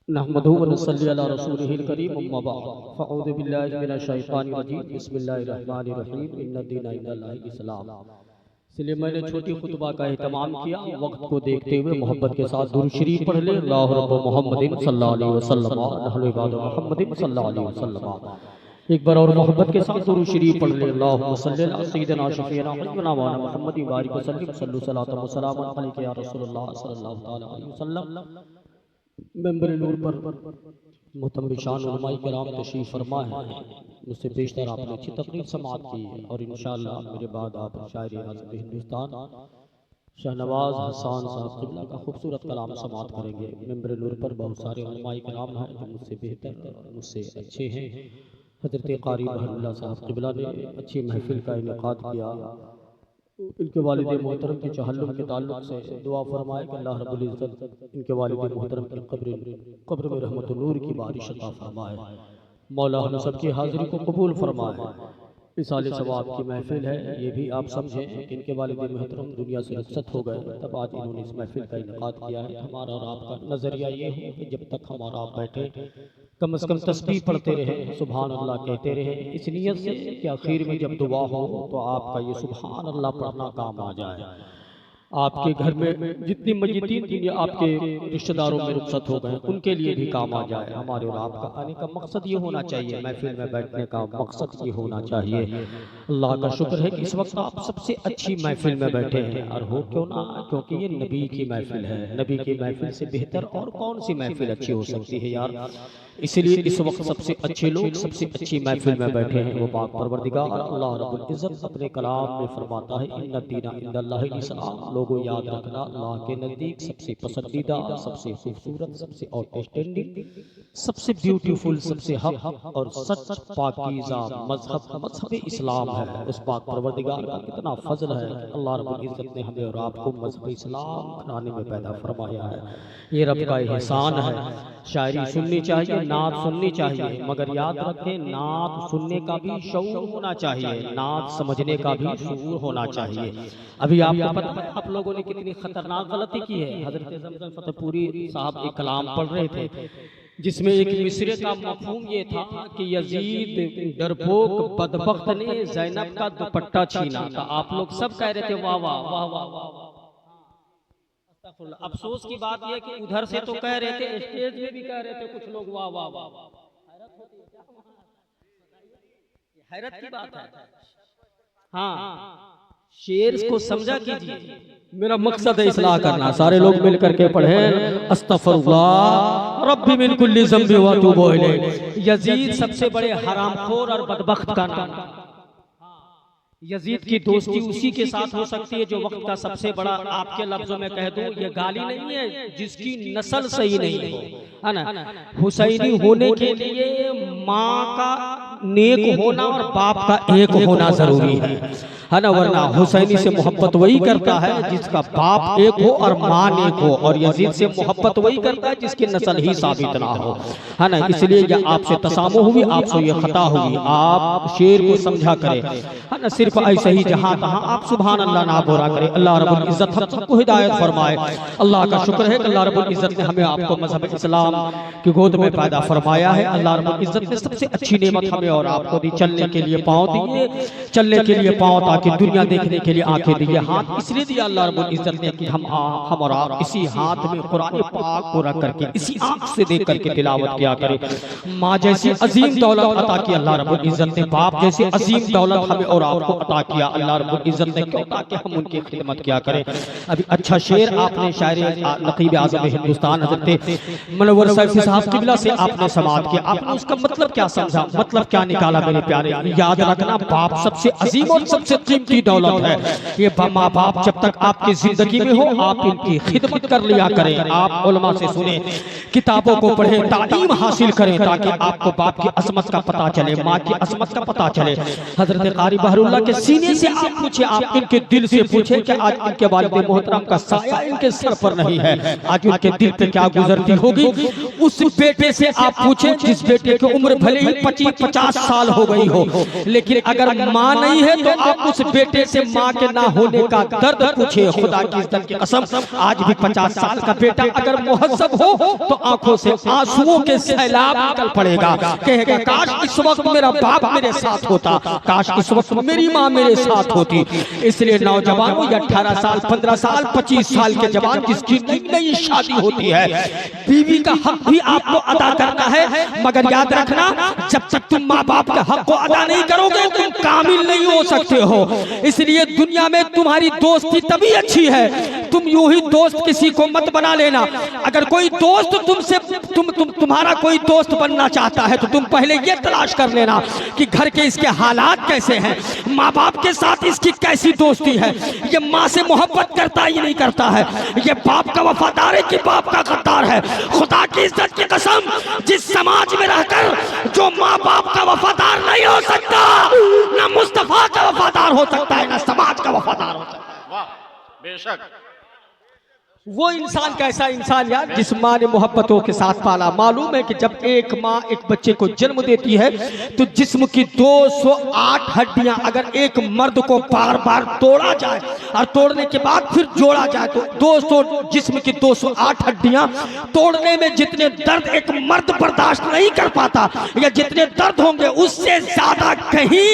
नहमदुहु व नसल्ली अला रसूलिहिल करीम अम्मा बाद फ़अऊज़ु बिल्लाहि मिनश शैतानिर रजीम बिस्मिल्लाहिर रहमानिर रहीम इन्नद दीना इंदल्लाहिल इस्लाम। इसलिए मैंने छोटी खुतबा का एहतमाम किया। वक्त को देखते हुए मोहब्बत के साथ दुरूद शरीफ पढ़ ले। अल्लाहु रब्बु मुहम्मदिन सल्लल्लाहु अलैहि वसल्लम नहनु इबादु मुहम्मदिन सल्लल्लाहु अलैहि वसल्लम। एक बार और मोहब्बत के साथ दुरूद शरीफ पढ़ ले। अल्लाहुम्मा सल्लि अला सय्यिदिना शफीना हबीबना व अला मुहम्मदिन व बारिक वसल्लिम सल्लु सलातन व सलामन अलैका या रसूलुल्लाह सल्लल्लाहु तआला अलैहि वसल्लम। मेंबर नूर पर मोहतरम शान उलमाए किराम तशरीफ फरमा है। मुझसे बेशतर आपने अच्छी तकरीर समाअत की है और इंशाअल्लाह मेरे बाद आप शायर आज़म हिंदुस्तान शहनवाज हसन साहब क़िबला का खूबसूरत कलाम समाअत करेंगे। मेंबर नूर पर बहुत सारे उलमाए किराम हैं जो मुझसे बेहतर और मुझसे अच्छे हैं। हज़रत क़ारी बहरुल्लाह साहब क़िबला ने अच्छी महफिल का इनेकाद किया। इनके वालिद मोहतरम के चहल्लुम के ताल्लुक से दुआ फरमाए कि अल्लाह रब्बुल इज़्ज़त इनके वालिद मोहतरम की कब्र में रहमत नूर की बारिश अता फरमाए। मौला हम सब की हाज़िरी को कबूल फरमाए। इसाले सवाब की महफिल है, ये भी आप समझें कि इनके वालिद मोहतरम दुनिया से रुखसत हो गए, तब आज इन्होंने इस महफिल का इनेकाद किया है। हमारा और आपका नज़रिया ये हो कि जब तक हम और आप बैठे कम से कम तस्बीह पढ़ते रहे, सुभान अल्लाह कहते रहे, इस नियत से कि आखिर में जब दुआ हो तो आपका ये सुभान अल्लाह पढ़ना काम आ जाए। आपके घर में जितनी मय्यतीन दुनिया आपके रिश्तेदारों में रुखसत हो गए उनके लिए भी काम आ जाए। हमारे और आपका आने का मकसद ये होना चाहिए, महफिल में बैठने का मकसद ये होना चाहिए। अल्लाह का शुक्र है कि इस वक्त आप सबसे अच्छी महफिल में बैठे हैं, और हो क्यों ना, क्योंकि ये नबी की महफिल है। नबी की महफिल से बेहतर और कौन सी महफिल अच्छी हो सकती है यार। इसलिए इस वक्त सबसे अच्छे लोग सबसे अच्छी महफिल में बैठे हैं। वो पाक परवरदिगार अल्लाह रब्बुल इज़्ज़त अपने कलाम में फरमाता है इन्नद दीना इंदल्लाहिल इस्लाम। लोगों याद रखना, अल्लाह के नज़दीक सबसे पसंदीदा, सबसे खूबसूरत, सबसे आउटस्टैंडिंग, सबसे ब्यूटीफुल, सबसे हक और सच पाकीज़ा मज़हब इस्लाम है। उस पाक परवरदिगार का कितना फजल है कि अल्लाह रब्बुल इज़्ज़त ने हमें और आपको मज़हब इस्लाम घराने में पैदा फरमाया है। ये रब का एहसान है। शायरी सुननी चाहिए, नात सुननी चाहिए, मगर याद रखें नात सुनने का भी शऊर होना चाहिए, नात समझने का भी शऊर होना चाहिए। अभी आपको पता है आप लोगों ने कितनी खतरनाक गलती की है। हज़रत ज़मज़म फतेहपुरी साहब एक कलाम पढ़ रहे थे जिसमें एक मिसरे का मफ़हूम ये था कि यजीद डरपोक बदबख्त ने ज़ैनब का दुपट्टा छीना। तो आप लोग सब कह रहे थे वाह वाह वाह वाह वाह। अफसोस की बात यह कि उधर से तो कह रहे थे, स्टेज में भी कह रहे थे कुछ लोग वाह वाह वाह वाह। हैरत की बात है। हाँ, शेर को समझा कीजिए। मेरा मकसद है इस्लाह करना। सारे लोग मिल करके पढ़े अस्तगफिरुल्लाह रब्बी मिन कुल्ली ज़ंबि व अतूबु इलैह। यजीद सबसे बड़े हरामखोर और बदबख्त का नाम। यजीद की दोस्ती उसी के साथ हो सकती है जो वक्त का सबसे बड़ा, आपके लफ्जों में कह दूं, ये गाली नहीं है, जिसकी नस्ल सही नहीं हो, है ना। हुसैनी होने के लिए माँ का नेक होना और बाप का एक होना जरूरी है ना, वरना हुसैनी से मोहब्बत वही करता है जिसका बाप एक हो और माँ नेक हो, और यजीद से मोहब्बत वही करता है जिसकी नस्ल ही साबित ना हो, है ना। इसलिए ये आपसे तसामु हुई, आपसे ये खता हुई, आप शेर को समझा करें, है ना। सिर्फ ऐसे ही जहाँ तहाँ आप सुभान अल्लाह ना बोला करें। अल्लाह रब्बुल इज़्ज़त हम सबको हिदायत फरमाए। अल्लाह का शुक्र है कि अल्लाह रब्बुल इज़्ज़त ने हमें आपको मज़हब इस्लाम की गोद में पैदा फरमाया है। अल्लाह रब्बुल इज़्ज़त ने सबसे अच्छी नेमत हमें और आपको दी, चलने के लिए पाँव दिए, चलने के लिए पाँव, कि दुनिया देखने के लिए आंखें दिए, हाथ इसलिए दिया अल्लाह रब्बुल इज़्ज़त ने कि हम और आप इसी हाथ में कुरान पाक को रख करके इसी आंख से देख करके तिलावत किया करें। माँ जैसी अजीम दौलत अता की अल्लाह रब्बुल इज़्ज़त ने, बाप जैसी अजीम दौलत हमें और आपको अता किया अल्लाह रब्बुल इज़्ज़त ने, क्यों, ताकि हम उनकी खिदमत किया करें। अभी अच्छा शेर आपने शायर नक़ीब आज़म हिंदुस्तान हज़रत मुनव्वर सैफ़ी साहब क़िबला से आपने समाअत किया, आपने उसका मतलब क्या समझा, मतलब क्या निकाला मेरे प्यारे। याद रखना, बाप सबसे अजीम और सबसे कीमती दौलत है। ये माँ बाप जब तक आपकी जिंदगी में हो आप इनकी खिदमत कर लिया करें। आप उलमा से सुने, किताबों को पढ़ें, तालीम हासिल करें, ताकि आपको बाप की अज़मत का पता चले, माँ की अज़मत का पता चले। हज़रत क़ारी बहरुल्लाह के सीने से आप पूछे, आप इनके दिल से पूछे कि आज इनके वालिद मोहतरम का साया इनके सर पर नहीं है, आज उनके दिल पे क्या गुजरती होगी। उस बेटे से आप पूछे जिस बेटे की उम्र भले ही 25-50 50 साल हो गई हो, लेकिन अगर माँ नहीं है तो आप उस बेटे से माँ के ना होने का दर्द पूछे। खुदा की इज्जत की कसम, आज भी 50 साल का बेटा अगर मुहज्जब हो तो आंखों से आंसुओं के सैलाब निकल पड़ेगा, कहेगा काश इस वक्त मेरा बाप मेरे साथ होता, काश इस वक्त मेरी माँ मेरे साथ होती। इसलिए नौजवानों, 18 साल, 15 साल, 25 साल के जवान जिसकी नई शादी होती है, बीवी का हक भी आपको अदा करना है, मगर याद रखना जब तक तुम माँ बाप के हक को अदा नहीं करोगे तुम कामिल नहीं हो सकते हो। इसलिए दुनिया में तुम्हारी दोस्ती तभी अच्छी है, तुम यूं ही दोस्त किसी को मत बना लेना। अगर कोई दोस्त तुमसे तुम्हारा कोई दोस्त बनना चाहता है तो तुम पहले ये तलाश कर लेना कि घर के इसके हालात कैसे हैं, माँ बाप के साथ इसकी कैसी दोस्ती है, ये माँ से मोहब्बत करता ही नहीं करता है, ये बाप का वफादार है कि बाप का गद्दार है। खुदा की इज्जत की कसम, जिस समाज में रहकर जो माँ बाप का वफादार नहीं हो सकता, ना मुस्तफा का वफादार हो सकता है, ना समाज का वफादार हो सकता है। वाह, बेशक वो इंसान कैसा इंसान यार, जिस माँ ने मोहब्बतों के साथ पाला। मालूम है कि जब एक माँ एक बच्चे को जन्म देती है तो जिस्म की 208 हड्डियां अगर एक मर्द को बार बार तोड़ा जाए और तोड़ने के बाद फिर जोड़ा जाए तो 200 जिस्म की 208 हड्डियां तोड़ने में जितने दर्द एक मर्द बर्दाश्त नहीं कर पाता, या जितने दर्द होंगे उससे ज्यादा कहीं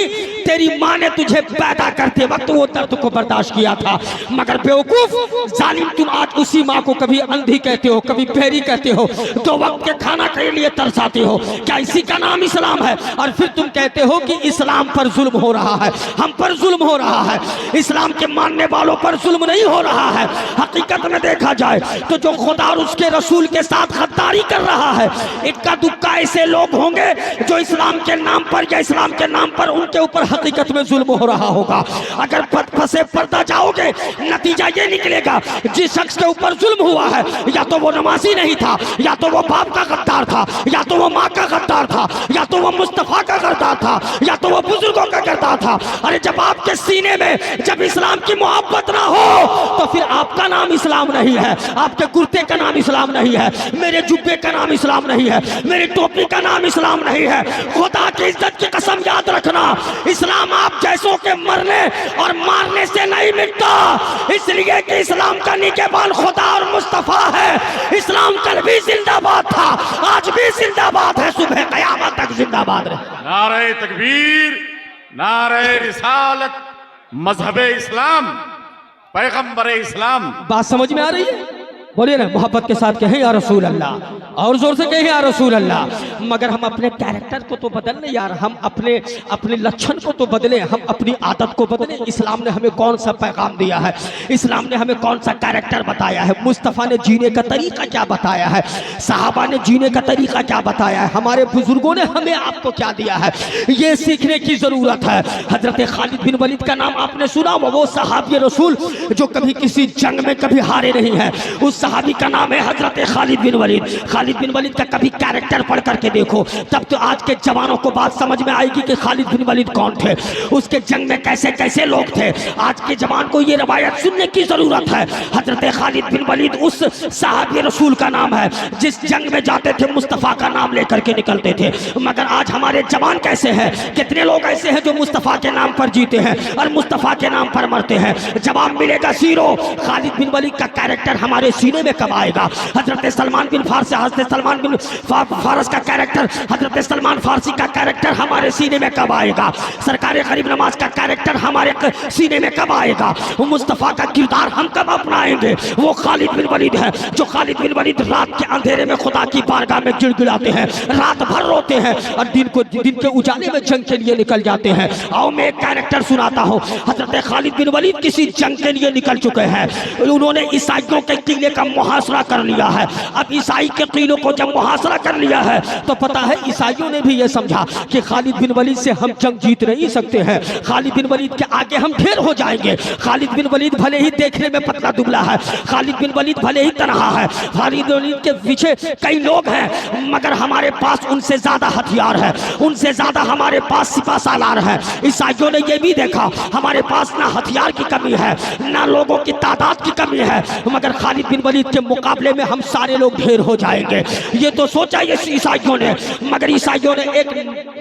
तेरी माँ ने तुझे पैदा करते वक्त वो दर्द को बर्दाश्त किया था। मगर बेवकूफ जालिम, तुम आज उसी माँ को कभी अंधी कहते हो, कभी बहरी कहते हो, 2 वक्त के खाना के लिए तरसाते हो। क्या इसी का नाम इस्लाम है? और फिर तुम कहते हो कि इस्लाम पर जुल्म हो रहा है, हम पर जुल्म हो रहा है। इस्लाम के मानने वालों पर जुल्म नहीं हो रहा है। हकीकत में देखा जाए तो जो खुदा और उसके रसूल के साथ गद्दारी कर रहा है, इक्का दुक्का ऐसे लोग होंगे जो इस्लाम के नाम पर या इस्लाम के नाम पर उनके ऊपर हकीकत में जुल्म हो रहा होगा। अगर पद फंसे पर्दा जाओगे, नतीजा ये निकलेगा जिस शख्स के ऊपर जुल्म हुआ है या तो वो नमाजी नहीं था, या तो वो बाप का गद्दार था, या तो वो माँ का गद्दार था, या तो वो मुस्तफा का गद्दार था, या तो वो बुजुर्गों का गद्दार था। अरे जब आपके सीने में जब इस्लाम की मोहब्बत ना हो तो फिर आपका नाम इस्लाम नहीं है, आपके कुर्ते का नाम इस्लाम नहीं है, मेरे जुब्बे का नाम इस्लाम नहीं है, मेरी टोपी का नाम इस्लाम नहीं है। खुदा की इज्जत की कसम याद रखना, इस्लाम आप जैसों के मरने और मारने से नहीं मिटता, इसलिए कि इस्लाम का निगहबान खुदा और मुस्तफा है। इस्लाम कल भी जिंदाबाद था, आज भी जिंदाबाद है, सुबह कयामत तक जिंदाबाद रहे। नारे तकबीर, नारे रिसालत, मजहबे इस्लाम, पैगंबरे इस्लाम। बात समझ में आ रही है? बोलिए ना, मोहब्बत के साथ कहें या रसूल अल्लाह, और जोर से कहें या रसूल अल्लाह। मगर हम अपने कैरेक्टर को तो बदल लें यार, हम अपने लक्षण को तो बदलें, हम अपनी आदत को बदलें। इस्लाम ने हमें कौन सा पैगाम दिया है, इस्लाम ने हमें कौन सा कैरेक्टर बताया है, मुस्तफ़ा ने जीने का तरीका क्या बताया है, सहाबा ने जीने का तरीका क्या बताया है, हमारे बुजुर्गों ने हमें आपको क्या दिया है, ये सीखने की ज़रूरत है। हजरत खालिद बिन वलीद का नाम आपने सुना, वो सहाबी रसूल जो कभी किसी जंग में कभी हारे नहीं है, उस सहाबी का नाम है हजरत खालिद बिन वलीद। खालिद बिन वलीद का कभी कैरेक्टर पढ़ करके देखो, तब तो आज के जवानों को बात समझ में आएगी कि खालिद बिन वलीद कौन थे, उसके जंग में कैसे कैसे लोग थे। आज के जवान को ये रवायत सुनने की जरूरत है। हजरत खालिद बिन वलीद उस सहाबी रसूल का नाम है जिस जंग में जाते थे मुस्तफ़ा का नाम लेकर के निकलते थे। मगर आज हमारे जवान कैसे हैं, कितने लोग ऐसे हैं जो मुस्तफ़ा के नाम पर जीते हैं और मुस्तफ़ा के नाम पर मरते हैं। जवाब मिलेगा जीरो। खालिद बिन वलीद का कैरेक्टर हमारे सीने में कब आएगा? हजरत सलमान बिन फारस, हजरत सलमान बिन फारस का कैरेक्टर, हजरत सलमान फारसी का कैरेक्टर हमारे सीने में कब आएगा? सरकार गरीब नवाज का कैरेक्टर हमारे सीने में कब आएगा? मुस्तफ़ा का किरदार हम कब अपनाएंगे? वो खालिद बिन वलीद है जो खालिद बिन वलीद रात के अंधेरे में खुदा की बारगाह में गिड़गिड़ाते हैं, रात भर रोते हैं और दिन के उजाले में जंग के लिए निकल जाते हैं। आओ मैं एक कैरेक्टर सुनाता हूँ। हजरत खालिद बिन वलीद किसी जंग के लिए निकल चुके हैं, उन्होंने ईसाइयों के किले का मुहासरा कर लिया है। अब ईसाई के किलों को जब मुहासरा कर लिया है तो पता है ईसाइयों ने भी ये समझा कि खालिद बिन वलीद से हम जंग जीत नहीं सकते हैं, खालिद बिन वलीद के आगे हम ढेर हो जाएंगे। खालिद बिन वलीद भले ही देखने में पतला दुबला है, खालिद बिन वलीद भले ही तनहा है, खालिद बिन वलीद के पीछे कई लोग हैं, मगर हमारे पास उनसे ज्यादा हथियार है, उनसे ज्यादा हमारे पास सिपा सालार है। ईसाइयों ने यह भी देखा हमारे पास ना हथियार की कमी है, ना लोगों की तादाद की कमी है, मगर खालिद बिन वलीद के मुकाबले में हम सारे लोग ढेर हो जाएंगे। ये तो सोचा ये ईसाइयों ने, मगर ईसाइयों ने एक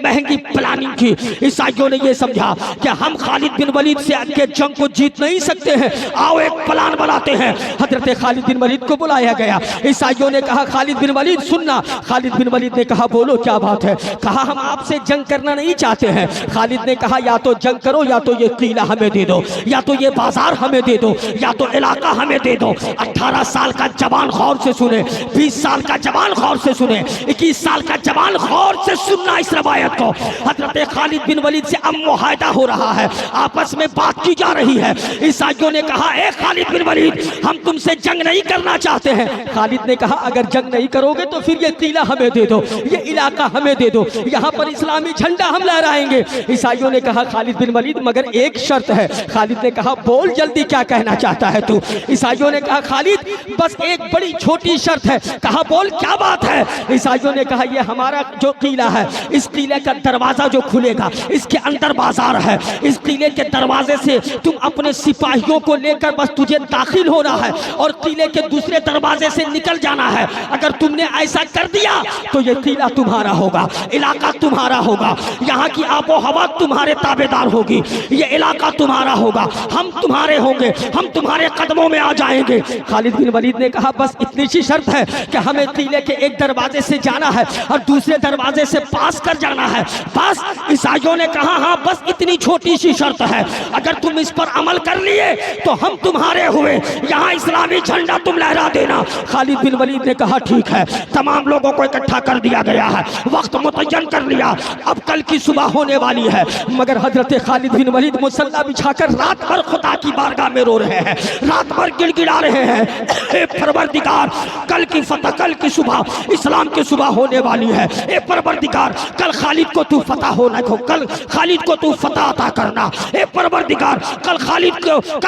महंगी प्लानिंग की। ईसाइयों ने ये समझा कि हम खालिद बिन वलीद से आके जंग को जीत नहीं सकते हैं, आओ एक प्लान बनाते हैं। हजरत खालिद बिन वलीद को बुलाया गया। ईसाइयों ने कहा खालिद बिन वलीद सुनना। खालिद बिन वलीद ने कहा बोलो क्या बात है। कहा हम आपसे जंग करना नहीं चाहते हैं। खालिद ने कहा या तो जंग करो, या तो ये किला हमें दे दो, या तो ये बाजार हमें दे दो, या तो इलाका हमें दे दो। 18 साल का जवान गौर से सुने, 20 साल का जवान गौर से सुने, 21 साल का जवान गौर से सुनना इस रवायत को। हजरत खालिद बिन वलीद से अब मुआहदा हो रहा है, आपस में बात की जा रही है। ईसाइयों ने कहा ए खालिद बिन वलीद हम तुमसे जंग नहीं करना चाहते हैं। खालिद ने कहा अगर जंग नहीं करोगे तो फिर ये किला हमें दे दो, ये इलाका हमें दे दो, यहाँ पर इस्लामी झंडा हम लहराएंगे। ईसाइयों ने कहा खालिद बिन वलीद मगर एक शर्त है। खालिद ने कहा बोल जल्दी क्या कहना चाहता है तू। ईसाइयों ने कहा खालिद बस एक बड़ी छोटी शर्त है। कहा बोल क्या बात है। ईसाइयों ने कहा ये हमारा जो किला है, इस किले का दरवाजा जो खुलेगा इसके अंदर बाजार है, इस किले के दरवाजे से तुम अपने सिपाहियों को लेकर बस तुझे दाखिल होना है और किले के दूसरे दरवाजे से निकल जाना है। अगर तुमने ऐसा कर दिया तो ये किला तुम्हारा होगा, इलाका तुम्हारा होगा, यहाँ की आबो हवा तुम्हारे ताबेदार होगी, ये इलाका तुम्हारा होगा, हम तुम्हारे होंगे, हम तुम्हारे कदमों में आ जाएंगे। खालिद बिन वलीद ने कहा बस इतनी सी शर्त है कि हमें किले के एक दरवाजे से जाना है और दूसरे दरवाजे से पास कर जाना है, बस। ईसाइयों ने कहा हाँ बस इतनी छोटी सी शर्त है, अगर तुम इस पर अमल कर लिए तो हम तुम्हारे हुए, यहाँ इस्लामी झंडा तुम लहरा देना। खालिद बिन वलीद ने कहा ठीक है। तमाम लोगों को इकट्ठा कर दिया गया है, वक्त मुतय्यन कर लिया, अब कल की सुबह होने वाली है। मगर हजरत खालिद बिन वलीद मुसल्ला बिछाकर रात भर खुदा की बारगाह में रो रहे हैं, रात भर गिड़गिड़ा रहे हैं, ए परवरदिगार कल की फतह, कल की सुबह इस्लाम की सुबह होने वाली है। ए परवरदिगार कल खालिद को तू फतह होना को, कल खालिद को तू फतह अता करना। ए परवरदिगार कल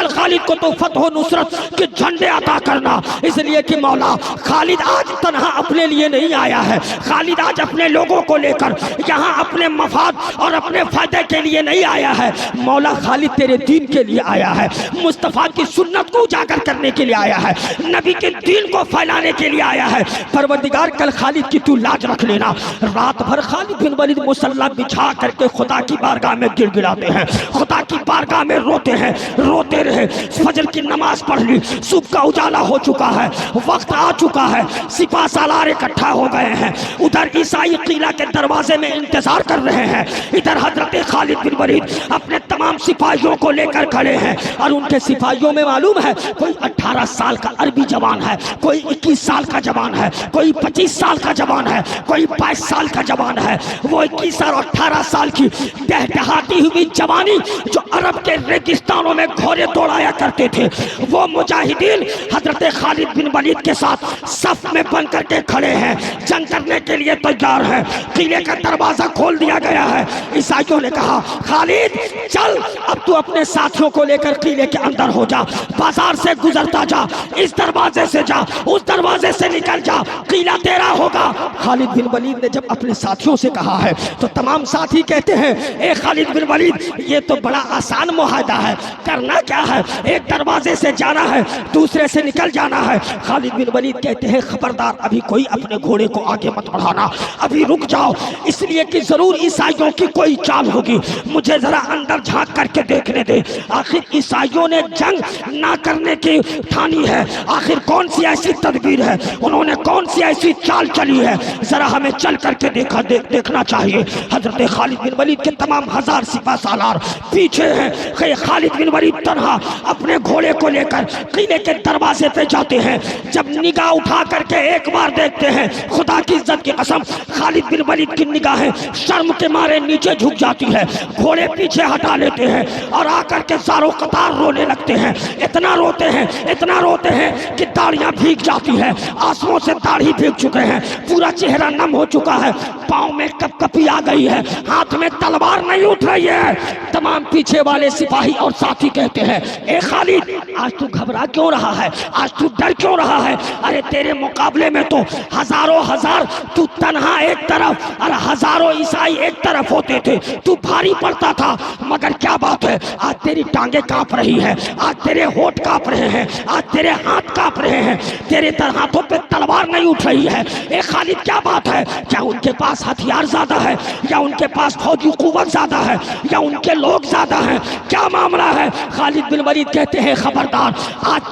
खालिद को तू फतह नुसरत के झंडे अता करना। इसलिए कि मौला खालिद आज तन्हा अपने लिए नहीं आया है, खालिद आज अपने लोगों को लेकर यहाँ अपने मफाद और अपने फायदे के लिए नहीं आया है। मौला खालिद तेरे दीन के लिए आया है, मुस्तफ़ा की सुन्नत को उजागर करने के लिए आया है, नबी के दीन को फैलाने के लिए आया है। परवरदिगार कल खालिद की तू लाज रख लेना। रात भर खालिद बिन वलीद मुसल्ला बिछा करके खुदा की बारगाह में गिड़गिड़ाते हैं, खुदा की बारगाह में रोते हैं, रोते रहे। फजर की नमाज पढ़ ली, सुबह का उजाला हो चुका है, वक्त आ चुका है, सिपा सालार इकट्ठा हो गए हैं। उधर ईसाई किला के दरवाजे में इंतजार कर रहे हैं, इधर हजरत खालिद बिन वलीद अपने तमाम सिपाहियों को लेकर खड़े हैं। और उनके सिपाहियों में मालूम है कोई 18 साल का अरबी जवान है, कोई 21 साल का जवान है, कोई 25 साल का जवान है, कोई 22 साल का जवान है। वो 21 और 18 साल की दहदहाती हुई जवानी जो अरब के रेगिस्तानों में घोड़े दौड़ाया करते थे, वो मुजाहिदीन हजरत खालिद बिन वलीद के साथ सफ में बन करके खड़े हैं, जंग करने के लिए तैयार हैं। किले का दरवाजा खोल दिया गया है। ईसाइयों ने कहा खालिद चल अब तू अपने साथियों को लेकर किले के अंदर हो जा, बाजार से गुजरता जा, इस दरवाजे से जा, उस दरवाजे से निकल जा, किला तेरा होगा। खालिद बिन वलीद ने जब अपने साथियों से कहा है तो तमाम साथी कहते हैं ए खालिद बिन वलीद ये तो बड़ा आसान मुआहदा है, करना क्या है, एक दरवाजे से जाना है, दूसरे से निकल जाना है। खालिद बिन वलीद कहते हैं खबरदार अभी कोई अपने घोड़े को आगे मत बढ़ाना, अभी रुक जाओ, इसलिए कि जरूर ईसाइयों की कोई चाल होगी, मुझे जरा अंदर झांक करके देखने दे। आखिर ईसाइयों ने जंग ना करने की ठानी है, आखिर कौन सी ऐसी तदबीर है, उन्होंने कौन सी ऐसी चाल चली है, जरा हमें चल करके देखना चाहिए। हजरत खालिद बिन वलीद के तमाम हजार सिपा सालार पीछे हैं। खालिद बिन वलीद तन्हा अपने घोड़े को लेकर किले के दरवाजे पे जाते हैं। जब निगाह उठा करके एक बार देखते हैं, खुदा की इज्जत की कसम खालिद बिन वलीद की निगाहें शर्म के मारे नीचे झुक जाती है, घोड़े पीछे हटा लेते हैं और आकर के सारों कतार रोने लगते हैं। इतना रोते हैं कि दाढ़ियां भीग जाती है, आंसुओं से दाढ़ी भीग चुके हैं, पूरा चेहरा नम हो चुका है, पाँव में कपकपी आ गई है, हाथ में तलवार नहीं उठ रही है। तमाम पीछे वाले सिपाही और साथी कहते हैं, ए खालिद आज तू घबरा क्यों रहा है, आज तू डर क्यों रहा है? अरे तेरे मुकाबले में तो हजारों हजार तू तन्हा एक तरफ और हजारों ईसाई एक तरफ होते थे, तू भारी पड़ता था। मगर क्या बात है, आज तेरी टांगे कांप रही है, आज तेरे होठ कांप रहे हैं, आज तेरे हाथ कांप रहे हैं, तेरे हाथों पे तलवार नहीं उठ रही है। ए खालिद क्या बात है, क्या उनके पास हथियार ज्यादा है या उनके पास फौजी कुव्वत ज्यादा है या उनके लोग ज्यादा हैं, क्या मामला है? खालिद बिन वलीद कहते हैं, खबरदार, आज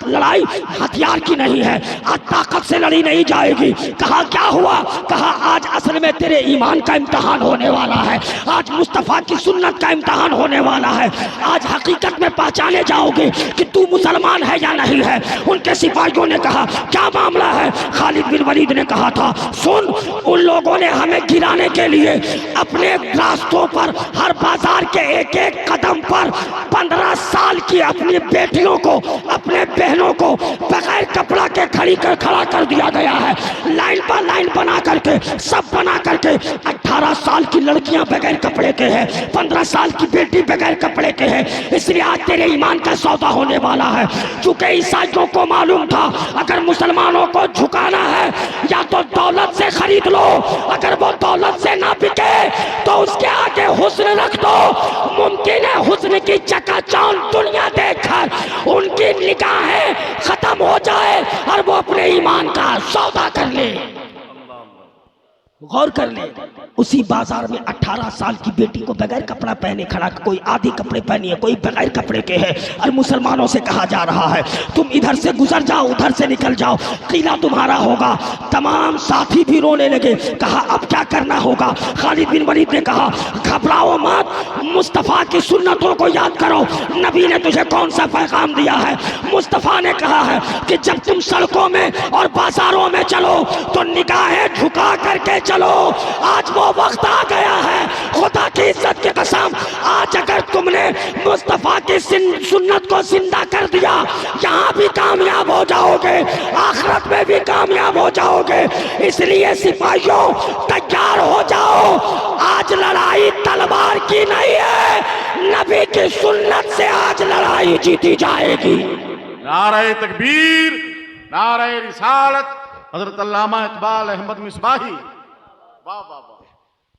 लड़ाई हथियार की नहीं है, आज ताकत से लड़ी नहीं जाएगी। कहा क्या हुआ? कहा आज असल में तेरे ईमान का इम्तिहान होने वाला है, आज मुस्तफा की सुन्नत का इम्तिहान होने वाला है, आज हकीकत में पहचाने जाओगे कि तू मुसलमान है या नहीं है। उनके सिपाहियों ने कहा क्या मामला है? खालिद बिन वलीद ने कहा था, सुन, उन लोगों ने हमें गिराने के लिए अपने रास्तों पर हर बाजार के एक एक कदम पर 15 साल की अपनी बेटियों को, अपने बहनों को बगैर कपड़ा के खड़ा कर दिया गया है। लाइन पर लाइन बना करके, सब बना करके 18 साल की लड़कियां बगैर कपड़े के हैं, 15 साल की बेटी बगैर कपड़े के हैं। इसलिए आज तेरे ईमान का सौदा होने वाला है। चूंकि ईसाइयों को मालूम था अगर मुसलमानों को झुकाना है या तो दौलत से खरीद लो, अगर वो दौलत से ना बिके तो उसके आगे हुस्न रख दो। मुमकिन है हुस्न की चकाचौंध दुनिया देखकर उनकी निगाहें खत्म हो जाए और वो अपने ईमान का सौदा कर ले। गौर कर ले, उसी बाजार में 18 साल की बेटी को बगैर कपड़ा पहने खड़ा, कोई आधी कपड़े पहनी है, कोई बगैर कपड़े के है, और मुसलमानों से कहा जा रहा है तुम इधर से गुजर जाओ, उधर से निकल जाओ, किला तुम्हारा होगा। तमाम साथी भी रोने लगे। कहा अब क्या करना होगा? खालिद बिन वलीद ने कहा घबराओ मत, मुस्तफ़ा की सुन्नतों को याद करो। नबी ने तुझे कौन सा पैगाम दिया है? मुस्तफ़ा ने कहा है कि जब तुम सड़कों में और बाजारों में चलो तो निगाहें झुका करके चलो। आज वो वक्त आ गया है, खुदा की इज्जत की कसम, आज अगर तुमने मुस्तफा की सुन्नत को जिंदा कर दिया, यहाँ भी कामयाब हो जाओगे, आखिरत में भी कामयाब हो जाओगे। इसलिए सिपाहियों तैयार हो जाओ, आज लड़ाई तलवार की नहीं है, नबी की सुन्नत से आज लड़ाई जीती जाएगी। नारे तकबीर, नारे रिसालत, हजरत अल्लामा इकबाल अहमद मिसबाही। वाह वाह वाह।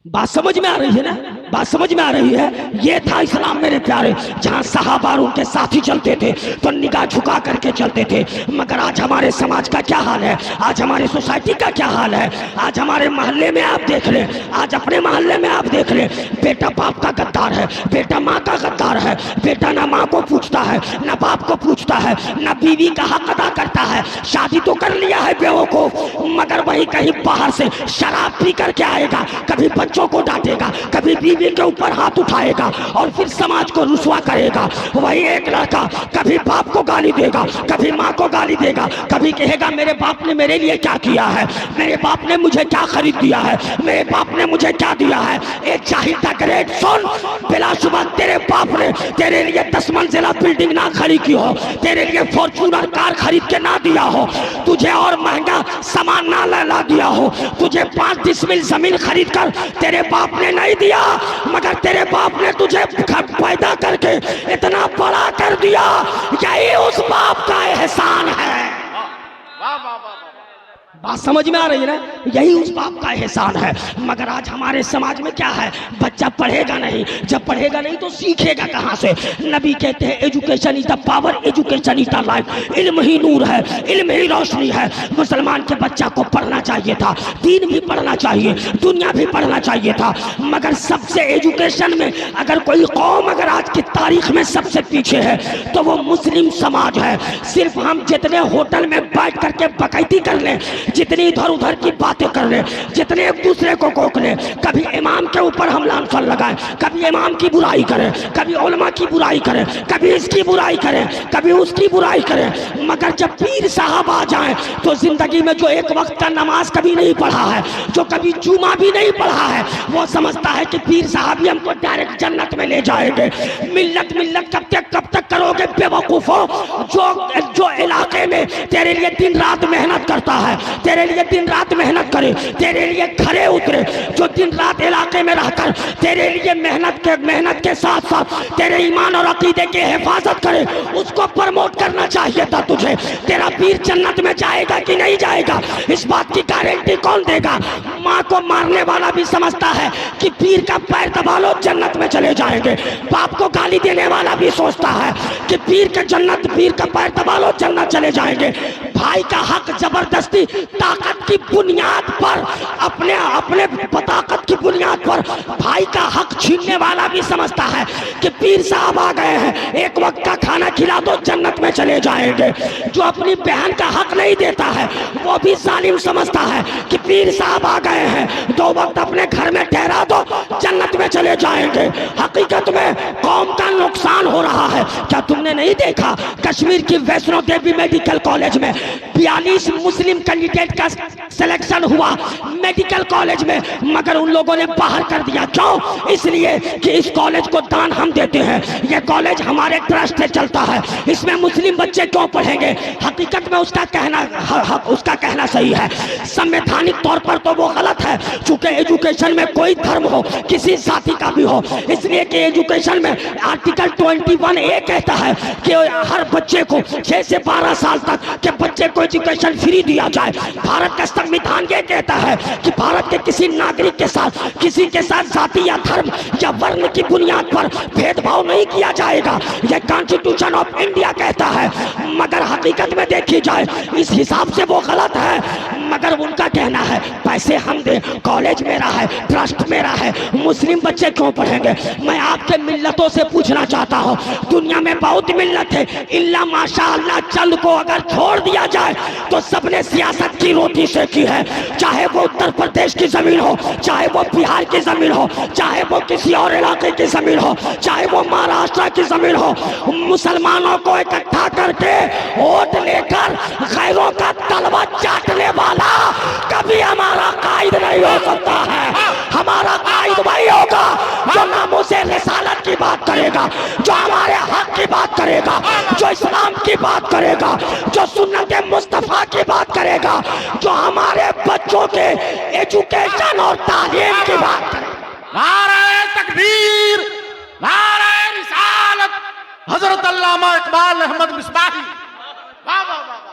बात समझ में आ रही है ना? बात समझ में आ रही है? ये था इस्लाम मेरे प्यारे, जहाँ सहाबा और उनके साथी चलते थे तो निगाह झुका करके चलते थे। मगर आज हमारे समाज का क्या हाल है, आज हमारे सोसाइटी का क्या हाल है? आज हमारे मोहल्ले में आप देख लें, आज अपने मोहल्ले में आप देख लें, बेटा बाप का गद्दार है, बेटा माँ का गद्दार है, बेटा ना माँ को पूछता है ना बाप को पूछता है, ना बीवी का हक अदा करता है। शादी तो कर लिया है बेवकूफ, मगर वही कहीं बाहर से शराब पी करके आएगा, कभी बच्चों को डांटेगा, कभी बीवी के ऊपर हाथ उठाएगा और फिर समाज को रुसवा करेगा। वही एक लड़का कभी बाप को गाली देगा, कभी माँ को गाली देगा, कभी कहेगा मेरे बाप ने मेरे लिए क्या किया है, मेरे बाप ने मुझे क्या खरीद दिया है, मेरे बाप ने मुझे क्या दिया है। एक जाहिल दा ग्रेड सुन, बिलाशुबा तेरे बाप ने तेरे लिए 10 मंजिला बिल्डिंग ना खड़ी की हो, तेरे लिए फॉर्च्यूनर कार खरीद के ना दिया हो, तुझे और महंगा सामान ना ला दिया हो, तुझे 5 डिसमिल जमीन खरीद कर तेरे बाप ने नहीं दिया, मगर तेरे बाप ने तुझे पैदा करके इतना बड़ा कर दिया। यही उस बाप का एहसान है। वाह वाह वाह। बात समझ में आ रही है ना? यही उस बाप का एहसान है। मगर आज हमारे समाज में क्या है, बच्चा पढ़ेगा नहीं, जब पढ़ेगा नहीं तो सीखेगा कहाँ से? नबी कहते हैं education is the power, education is the life. इल्म ही नूर है, इल्म ही रोशनी है। मुसलमान के बच्चा को पढ़ना चाहिए था, दीन भी पढ़ना चाहिए, दुनिया भी पढ़ना चाहिए था। मगर सबसे एजुकेशन में अगर कोई कौम अगर आज की तारीख में सबसे पीछे है तो वो मुस्लिम समाज है। सिर्फ हम जितने होटल में बैठ करके बकैती कर लें, जितनी इधर उधर की बातें कर ले, जितने एक दूसरे को कोक ले, कभी इमाम के ऊपर हम लानफल लगाए, कभी इमाम की बुराई करें, कभी उलमा की बुराई करें, कभी इसकी बुराई करें, कभी उसकी बुराई करें। मगर जब पीर साहब आ जाएं तो जिंदगी में जो एक वक्त का नमाज कभी नहीं पढ़ा है, जो कभी जुमा भी नहीं पढ़ा है, वो समझता है कि पीर साहब ही हमको डायरेक्ट जन्नत में ले जाएंगे। मिल्लत मिल्लत कब तक करोगे बेवकूफो? जो इलाके में तेरे लिए दिन रात मेहनत करता है, तेरे लिए दिन रात मेहनत करे, तेरे लिए खड़े उतरे, जो दिन रात इलाके में रहकर तेरे लिए मेहनत के साथ साथ तेरे ईमान और अकीदे की हिफाजत करे, उसको प्रमोट करना चाहिए था तुझे। तेरा पीर जन्नत में जाएगा कि नहीं जाएगा, इस बात की गारंटी कौन देगा? माँ को मारने वाला भी समझता है कि पीर का पैर दबा लो जन्नत में चले जाएंगे। बाप को गाली देने वाला भी सोचता है कि पीर का पैर दबा लो जन्नत चले जाएंगे। भाई का हक जबरदस्ती ताकत की बुनियाद पर, अपने ताकत की बुनियाद पर भाई का हक छीनने वाला भी समझता है कि पीर साहब आ गए हैं, एक वक्त का खाना खिला दो जन्नत में चले जाएंगे। जो अपनी बहन का हक नहीं देता है वो भी जालिम समझता है कि पीर साहब आ गए हैं, 2 वक्त अपने घर में ठहरा दो जन्नत में चले जाएंगे। हकीकत में कौम का नुकसान हो रहा है। क्या तुमने नहीं देखा कश्मीर की वैष्णो देवी मेडिकल कॉलेज में 42 मुस्लिम कैंडिडेट का सिलेक्शन हुआ मेडिकल कॉलेज में, मगर उन लोगों ने बाहर कर दिया। क्यों? इसलिए कि इस कॉलेज को दान हम देते हैं, यह कॉलेज हमारे ट्रस्ट से चलता है, इसमें मुस्लिम बच्चे क्यों पढ़ेंगे? हकीकत में उसका कहना सही है, संवैधानिक तौर पर तो वो गलत है, चूंकि एजुकेशन में कोई धर्म हो, किसी जाति का भी हो, इसलिए कि एजुकेशन में आर्टिकल 21A कहता है कि हर बच्चे को 6 से 12 साल तक के बच्चे को एजुकेशन फ्री दिया जाए। भारत का संविधान ये कहता है कि भारत के किसी नागरिक के साथ किसी के साथ जाति या धर्म या वर्ण की बुनियाद पर भेदभाव नहीं किया जाएगा, यह कॉन्स्टिट्यूशन ऑफ इंडिया कहता है। मगर हकीकत में देखी जाए इस हिसाब से वो गलत है, मगर उनका कहना है पैसे हम दे, कॉलेज मेरा है, ट्रस्ट मेरा है, मुस्लिम बच्चे क्यों पढ़ेंगे? मैं आपके मिल्लतों से पूछना चाहता हूँ, दुनिया में बहुत मिल्लत है, इल्ला माशाअल्लाह चंद को अगर छोड़ दिया जाए तो सबने सियासत की रोटी से की है, चाहे वो उत्तर प्रदेश की जमीन हो, चाहे वो बिहार की जमीन हो, चाहे वो किसी और इलाके की जमीन हो, चाहे वो महाराष्ट्र की जमीन हो। मुसलमानों को इकट्ठा करके वोट लेकर गैरों का तलवा चाटने वाला कभी हमारा कायद नहीं हो सकता है। हमारा कायद वही होगा जो नामों-ए रिसालत की बात करेगा, जो हमारे हक की बात करेगा, जो इस्लाम की बात करेगा, जो सुन्नत मुस्तफा की बात करेगा, जो हमारे बच्चों के एजुकेशन और तालीम की बात करेगा। नारे तकबीर, नारे रिसालत, हजरत अल्लामा इकबाल अहमद मिसबाही। वाह वाह वाह।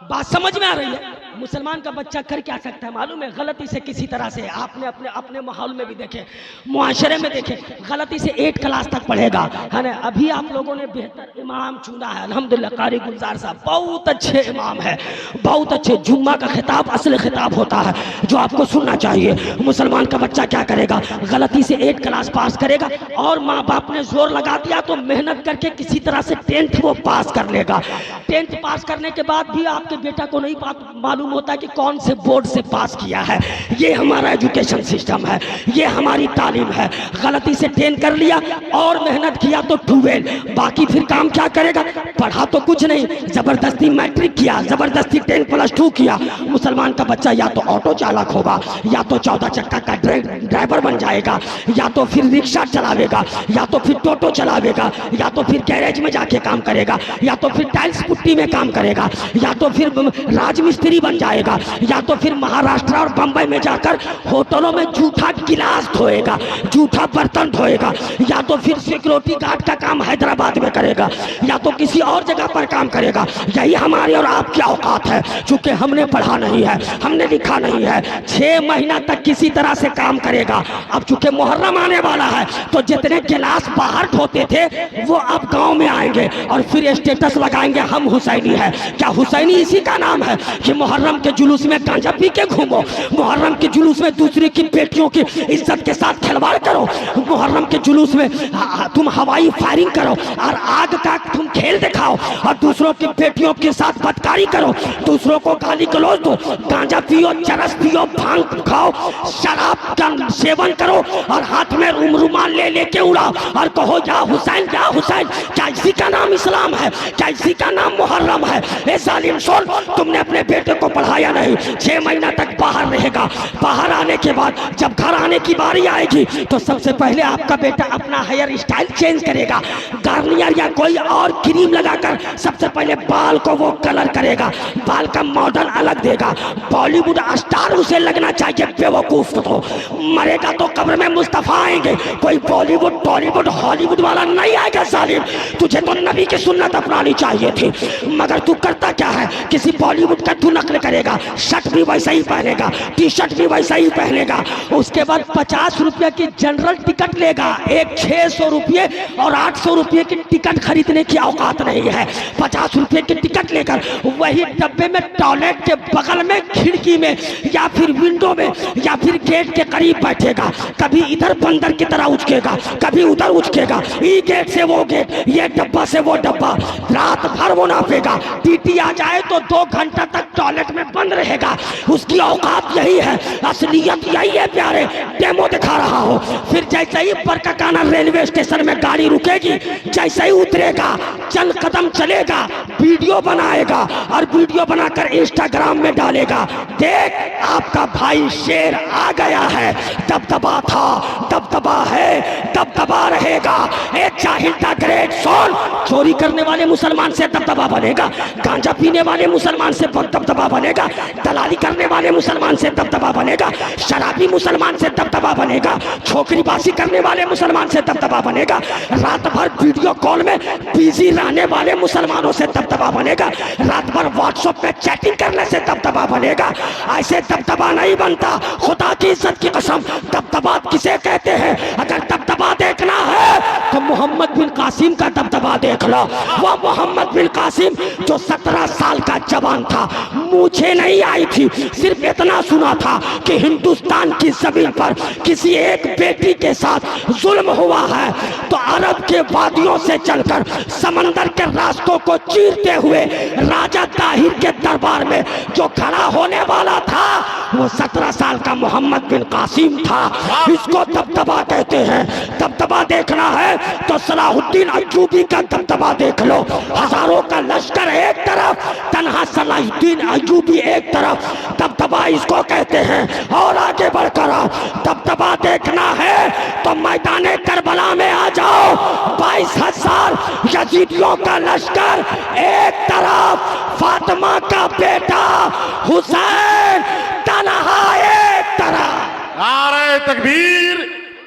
बात समझ में आ रही है? मुसलमान का बच्चा कर क्या सकता है मालूम है? गलती से किसी तरह से, आपने अपने माहौल में भी देखे, मुआशरे में देखे, गलती से 8 क्लास तक पढ़ेगा, है ना? अभी आप लोगों ने बेहतर इमाम चुना है अल्हम्दुलिल्लाह, कारी गुलजार साहब बहुत अच्छे इमाम है, बहुत अच्छे। जुम्मा का खिताब असली खिताब होता है जो आपको सुनना चाहिए। मुसलमान का बच्चा क्या करेगा? गलती से 8 क्लास पास करेगा और माँ बाप ने जोर लगा दिया तो मेहनत करके किसी तरह से 10th वो पास कर लेगा। 10th पास करने के बाद भी आपके बेटा को नहीं मालूम होता कि कौन से बोर्ड से पास किया है। ये हमारा एजुकेशन सिस्टम है, ये हमारी तालीम है। गलती से 10 कर लिया और मेहनत किया तो 12, बाकी फिर काम क्या करेगा? पढ़ा तो कुछ नहीं, जबरदस्ती मैट्रिक किया, जबरदस्ती 10+2 किया। मुसलमान का बच्चा या तो ऑटो चालक होगा, या तो 14 चक्का का ड्राइवर बन जाएगा, या तो फिर रिक्शा चलावेगा, या तो फिर टोटो चलावेगा, या तो फिर गैरेज में जाके काम करेगा, या तो फिर टाइल्स पुट्टी में काम करेगा, या तो फिर राजमिस्त्री बन जाएगा, या तो फिर महाराष्ट्र और बंबई में जाकर होटलों में जूठा गिलास धोएगा, जूठा बर्तन धोएगा, या तो फिर सिक्योरिटी गार्ड का काम हैदराबाद में करेगा, या तो किसी और जगह पर काम करेगा। यही हमारी और आपकी औकात है। चूंकि हमने पढ़ा नहीं है, हमने लिखा नहीं है, 6 महीना तक किसी तरह से काम करेगा। अब चूंकि मुहर्रम आने वाला है तो जितने गिलास बाहर धोते थे वो अब गांव में आएंगे और फिर स्टेटस लगाएंगे हम हुसैनी है। क्या हुसैनी इसी का नाम है कि मुहर्रम के जुलूस में गांजा पी के घूमो, मुहर्रम के जुलूस में दूसरे की बेटियों की इज्जत के साथ खिलवाड़ करो, मुहर्रम के जुलूस में तुम हवाई फायरिंग करो और आग का तुम खेल दिखाओ और दूसरों की बेटियों के साथ बदकारी करो, दूसरों को गाली गलौज दो, गांजा पियो, चरस पियो, भांग खाओ, शराब का सेवन करो और हाथ में रुमाल ले लेके उड़ाओ और कहो या हुसैन या हुसैन। क्या इसी का नाम इस्लाम है? क्या इसी का नाम मुहर्रम है? ए जालिम सुन, तुमने अपने बेटे को पढ़ाया नहीं, 6 महीना तक बाहर रहेगा, बाहर आने आने के बाद जब घर आने की बारी आएगी तो सबसे पहले आपका बेटा अपना हेयर स्टाइल चेंज करेगा, गार्नियर या कोई और क्रीम लगाकर सबसे पहले बाल को वो कलर करेगा, बाल का मॉडल अलग देगा। बॉलीवुड स्टार उसे लगना चाहिए बेवकूफ, तो मरेगा तो कब्र में मुस्तफा आएंगे, कोई बॉलीवुड टॉलीवुड हॉलीवुड वाला नहीं आएगा सालिम। तुझे तो नबी की सुन्नत अपनानी चाहिए थी, मगर तू करता क्या है, किसी बॉलीवुड का तू नकल करेगा, शर्ट भी वैसा ही पहनेगा, टी शर्ट भी वैसा ही पहनेगा। उसके बाद 50 रुपये की जनरल टिकट लेगा, एक 600 रुपये और 800 रुपये की टिकट खरीदने की औकात नहीं है। 50 रुपये की टिकट लेकर वही डब्बे में टॉयलेट के बगल में खिड़की में या फिर विंडो में या फिर गेट के करीब बैठेगा, कभी इधर बंदर की तरह उचकेगा, कभी उधर उचकेगा, ये गेट से वो गेट, ये डब्बा से वो डब्बा, रात भर वो नापेगा। टीटी आ जाए तो 2 घंटा तक टॉयलेट में बंद रहेगा। उसकी औकात यही है, असलियत यही है प्यारे, डेमो दिखा रहा हो। फिर जैसे ही बरकाकाना रेलवे स्टेशन में गाड़ी रुकेगी, जैसे ही उतरेगा चंद कदम चलेगा, वीडियो बनाएगा और वीडियो बनाकर इंस्टाग्राम में डालेगा, देख आपका भाई शेर आ गया है, दबदबा था, दबदबा है, दबदबा रहेगा। एक जाहिल दा ग्रेट सोल, चोरी करने वाले मुसलमान से दबदबा बनेगा, गांजा पीने वाले मुसलमान से दबदबा बनेगा, दलाली करने वाले मुसलमान से दबदबा बनेगा, शराबी मुसलमान से दबदबा बनेगा, छोकरीबाजी करने वाले मुसलमान से दबदबा बनेगा, रात भर वीडियो कॉल में बिजी रहने वाले मुसलमानों से दबदबा बनेगा, रात भर व्हाट्सएप पे चैटिंग करने से दबदबा बनेगा। ऐसे दबदबा नहीं बनता, खुदा की इज्जत की कसम। दबदबा किसे कहते हैं? अगर दबदबा देखना है तो मोहम्मद बिन कासिम का दबदबा देख लो। वो मोहम्मद बिन कासिम जो 17 साल का जवान था, मुझे नहीं आई थी, सिर्फ इतना सुना था कि हिंदुस्तान की जमीन पर किसी एक बेटी के साथ जुल्म हुआ है, तो अरब के वादियों से चलकर समंदर के रास्तों को चीरते हुए राजा ताहिर के दरबार में जो खड़ा होने वाला था, वो 17 साल का मोहम्मद बिन कासिम था। इसको दबदबा कहते हैं। दबदबा देखना है तो सलाहुद्दीन अय्यूबी का दबदबा देख लो। हजारों का लश्कर एक तरफ, तन्हा सलाहुद्दीन अय्यूबी एक तरफ, दबदबा इसको कहते हैं। और आगे बढ़कर आओ, दबदबा देखना है तो मैदान करबला में आ जाओ। 22,000 यजीदियों का लश्कर एक तरफ, फातिमा का बेटा हुसैन तन्हा एक तरफ। नारे तकबीर,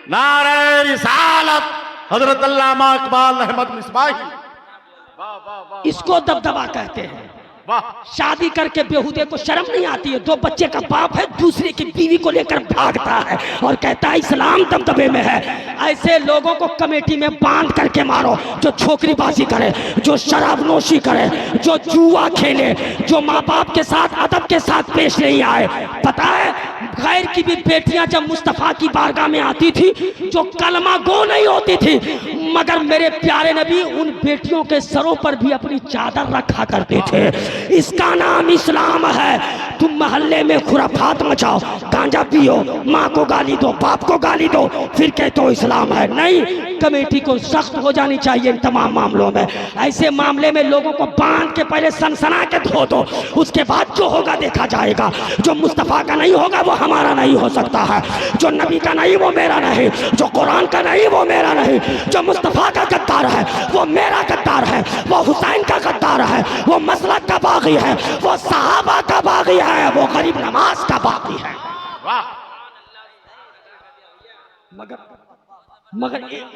नारे रिसालत, हजरत अल्लामा इकबाल अहमद मिसबाही। वाह वाह वाह, इसको दबदबा कहते हैं। वाह। शादी करके बेहुदे को शर्म नहीं आती है, 2 बच्चे का बाप है, दूसरे की बीवी को लेकर भागता है और कहता है इस्लाम दबदबे में है। ऐसे लोगों को कमेटी में बांध करके मारो, जो छोकरीबाजी करे, जो शराब नोशी करे, जो जुआ खेले, जो माँ बाप के साथ अदब के साथ पेश नहीं आए। पता है गैर की भी बेटियां जब मुस्तफ़ा की बारगाह में आती थी, जो कलमा गो नहीं होती थी, मगर मेरे प्यारे नबी उन बेटियों के सरों पर भी अपनी चादर रखा करते थे। इसका नाम इस्लाम है। तुम मोहल्ले में खुराफात मचाओ, गांजा पियो, माँ को गाली दो, बाप को गाली दो, फिर कहते हो इस्लाम है। नहीं, कमेटी को सख्त हो जानी चाहिए इन तमाम मामलों में। ऐसे मामले में लोगों को बांध के पहले सनसना के धो दो, उसके बाद जो होगा देखा जाएगा। जो मुस्तफ़ा का नहीं होगा वो हमारा नहीं हो सकता है, जो नबी का नहीं वो मेरा नहीं, जो कुरान का नहीं वो मेरा नहीं। जो मुस्तफ़ा का गद्दार है वो मेरा गद्दार है, वो हुसैन का गद्दार है, वो मसलक का बागी है, वो सहाबा का बागी है, वो गरीब नवाज का बागी है।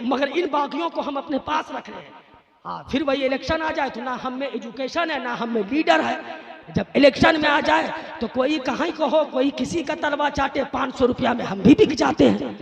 मगर इन बागियों को हम अपने पास रख रहे हैं। हाँ, फिर वही इलेक्शन आ जाए तो ना हम में एजुकेशन है ना हम में लीडर है। जब इलेक्शन में आ जाए तो कोई कहीं को हो, कोई किसी का तलवा चाटे, 500 रुपया में हम भी बिक जाते हैं।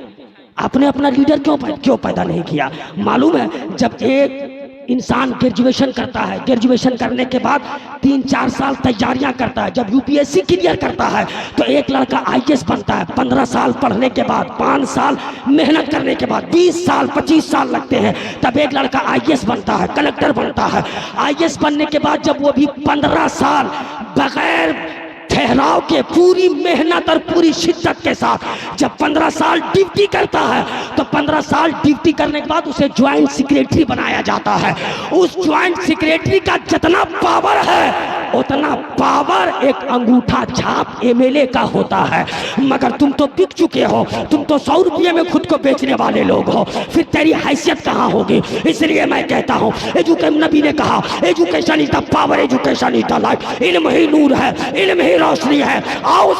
आपने अपना लीडर क्यों पैदा नहीं किया? मालूम है, जब एक इंसान ग्रेजुएशन करता है, ग्रेजुएशन करने के बाद 3-4 साल तैयारियां करता है, जब यूपीएससी क्लियर करता है तो एक लड़का आईएएस बनता है। 15 साल पढ़ने के बाद, 5 साल मेहनत करने के बाद, 20 साल 25 साल लगते हैं, तब एक लड़का आईएएस बनता है, कलेक्टर बनता है। आईएएस बनने के बाद जब वो भी 15 साल बगैर ठहराव के, पूरी मेहनत और पूरी शिद्दत के साथ जब 15 साल ड्यूटी करता है, तो 15 साल ड्यूटी करने के बाद उसे ज्वाइंट सेक्रेटरी बनाया जाता है। उस ज्वाइंट सेक्रेटरी का जितना पावर है उतना पावर एक अंगूठा छाप एमएलए का होता है। मगर तुम तो बिक चुके हो, तुम तो 100 रुपये में खुद को बेचने वाले लोग हो, फिर तेरी हैसियत कहाँ होगी। इसलिए मैं कहता हूँ एजुकेशन, नबी ने कहा education is the power, education is the life. इल्म ही नूर है, इल्म ही रोशनी है। आओ